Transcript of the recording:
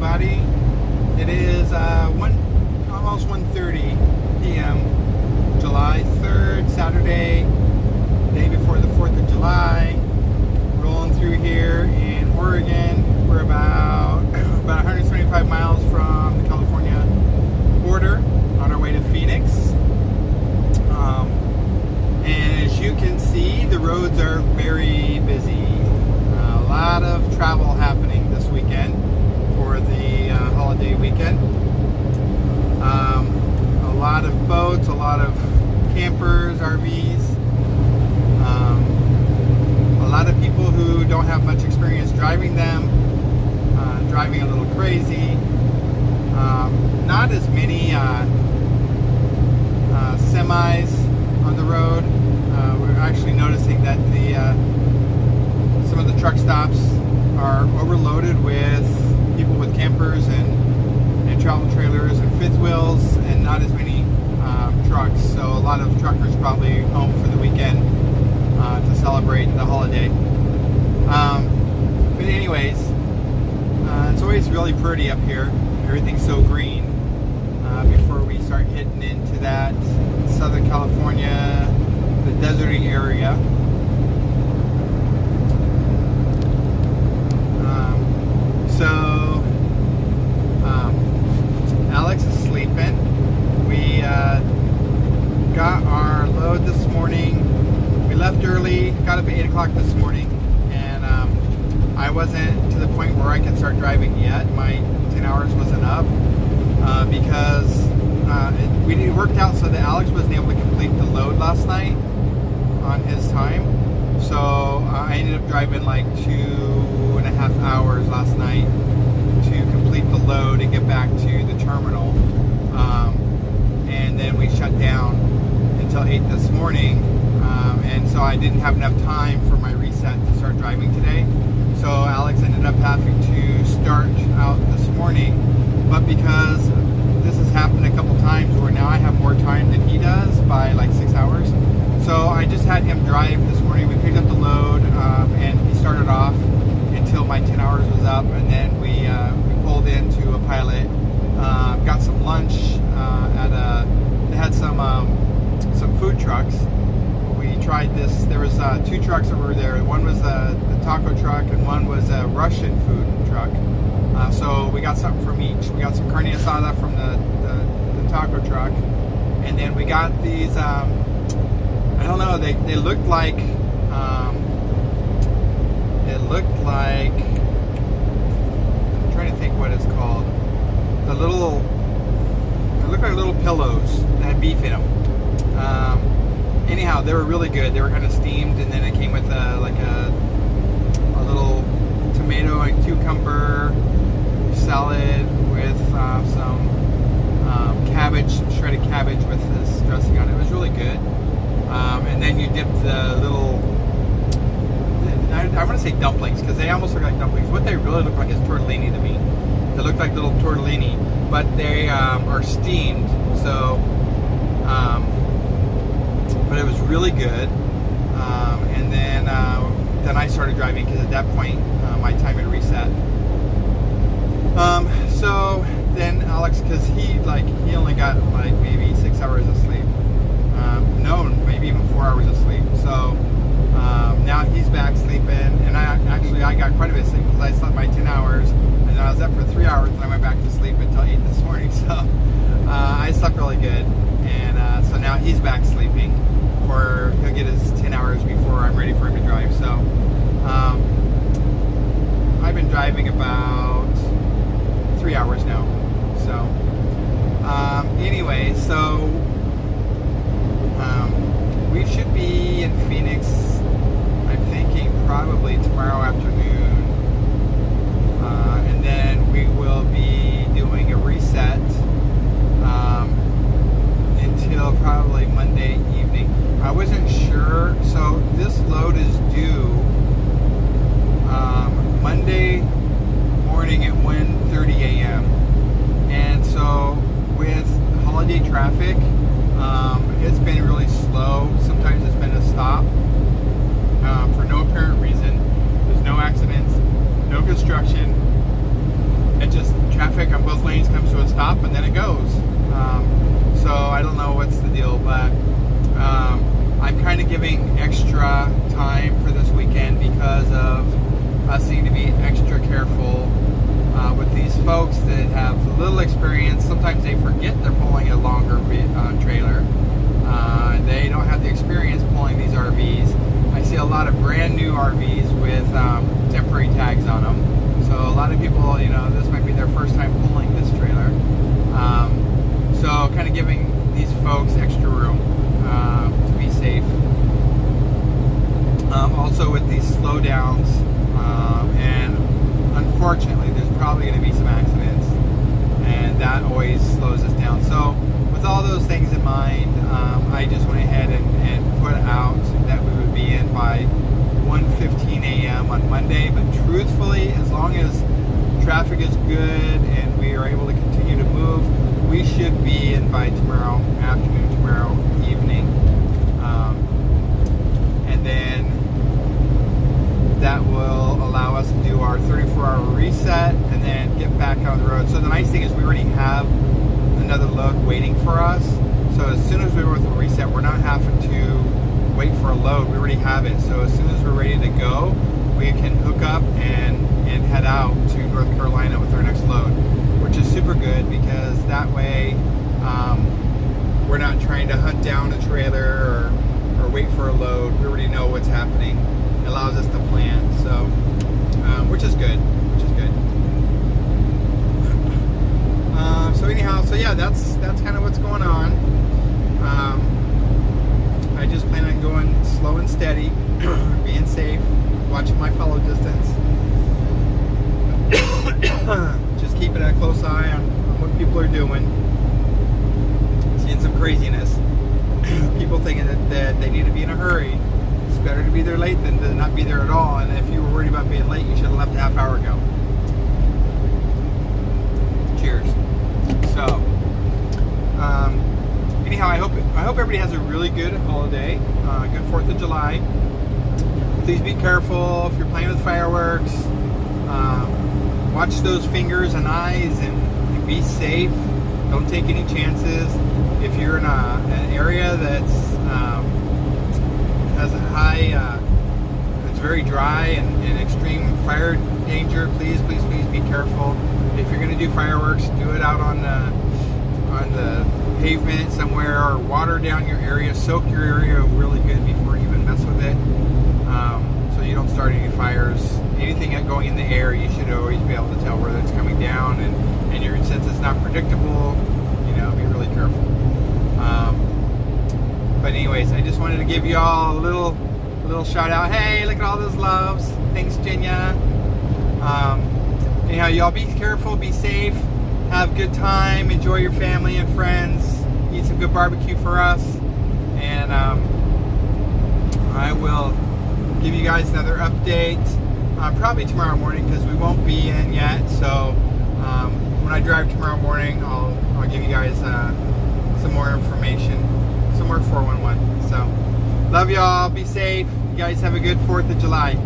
everybody. It is almost 1:30 p.m. July 3rd, Saturday, day before the 4th of July. Rolling through here in Oregon. We're about 175 miles from the California border on our way to Phoenix. And as you can see, the roads are very busy. A lot of travel happening this weekend for the holiday weekend. A lot of boats, a lot of campers, RVs. A lot of people who don't have much experience driving them, driving a little crazy. Not as many semis on the road. We're actually noticing that some of the truck stops are overloaded with people with campers and travel trailers and fifth wheels, and not as many trucks. So a lot of truckers probably home for the weekend to celebrate the holiday. But anyways, it's always really pretty up here. Everything's so green. Before we start hitting into that Southern California, the deserty area. Alex is sleeping. We got our load this morning. We left early, got up at 8 o'clock this morning, and I wasn't to the point where I could start driving yet. My 10 hours wasn't up because it worked out so that Alex wasn't able to complete the load last night on his time. So I ended up driving like 2.5 hours last night to complete the load and get back to the terminal. And then we shut down until 8 this morning. And so I didn't have enough time for my reset to start driving today. So Alex ended up having to start out this morning. But because this has happened a couple times where now I have more time than he does by like 6 hours. So I just had him drive this morning. We picked up the load and he started off until my 10 hours was up, and then we pulled into a pilot, got some lunch they had some food trucks. We tried this. There was 2 trucks that were there. One was the taco truck and one was a Russian food truck. So we got something from each. We got some carne asada from the taco truck, and then we got these, I don't know, they looked like, I'm trying to think what it's called. They looked like little pillows that had beef in them. Anyhow, they were really good. They were kind of steamed, and then it came with a little tomato and cucumber salad with some cabbage, some shredded cabbage with this dressing on it. It was really good. And then you dip the little, I want to say dumplings, because they almost look like dumplings. What they really look like is tortellini to me. They look like little tortellini, but they are steamed. So, but it was really good. And then I started driving, because at that point my time had reset. So then Alex, because he only got like maybe 6 hours of sleep. No, maybe even 4 hours of sleep. So now he's back sleeping, and I got quite a bit of sleep because I slept my 10 hours, and then I was up for 3 hours, and I went back to sleep until 8 this morning. So I slept really good, and so now he's back sleeping. He'll get his 10 hours before I'm ready for him to drive. So I've been driving about 3 hours now. So anyway, so we should be in Phoenix, I'm thinking probably tomorrow afternoon, and then we will be doing a reset until probably Monday evening. I wasn't sure, so this load is due Monday morning at 1:30 a.m. And so with holiday traffic, it's been really slow. Sometimes it's been a stop for no apparent reason. There's no accidents, no construction. It just traffic on both lanes comes to a stop and then it goes. So I don't know what's the deal, but I'm kind of giving extra time for this weekend because of us needing to be extra careful with these folks that have little experience. Sometimes they forget they're pulling a longer trailer. They don't have the experience pulling these RVs. I see a lot of brand new RVs with temporary tags on them. So a lot of people, this might be their first time pulling this trailer. So kind of giving these folks extra room to be safe. Also with these slowdowns, and unfortunately there's probably going to be some accidents, and that always slows us down. So with all those things in mind, I just went ahead and put out that we would be in by 1:15 a.m. on Monday, but truthfully, as long as traffic is good and we are able to continue to move, we should be in by tomorrow afternoon, tomorrow evening, and then that will allow us to do our 34-hour reset and then get back on the road. So the nice thing is we already have another load waiting for us. So as soon as we go through reset, we're not having to wait for a load. We already have it. So as soon as we're ready to go, we can hook up and head out to North Carolina with our next load, which is super good because that way we're not trying to hunt down a trailer or wait for a load. We already know what's happening. It allows us to plan, so which is good. So anyhow, so yeah, that's kind of what's going on. I just plan on going slow and steady, being safe, watching my follow distance, just keeping a close eye on what people are doing. Seeing some craziness. People thinking that they need to be in a hurry. It's better to be there late than to not be there at all. And if you were worried about being late, you should have left a half hour ago. Cheers. So, anyhow, I hope everybody has a really good holiday, good 4th of July. Please be careful if you're playing with fireworks. Watch those fingers and eyes and be safe. Don't take any chances. If you're in an area that's has a high, it's very dry and extreme fire danger, please be careful. If you're going to do fireworks, do it out on the pavement somewhere, or water down your area. Soak your area really good before you even mess with it, so you don't start any fires. Anything going in the air, you should always be able to tell whether it's coming down, and since it's not predictable, be really careful. But anyways, I just wanted to give you all a little shout out. Hey, look at all those loves. Thanks, Jenya. Anyhow, y'all be careful, be safe, have a good time, enjoy your family and friends, eat some good barbecue for us, and I will give you guys another update probably tomorrow morning, because we won't be in yet. So when I drive tomorrow morning, I'll give you guys some more information, some more 411. So love y'all, be safe, you guys have a good 4th of July.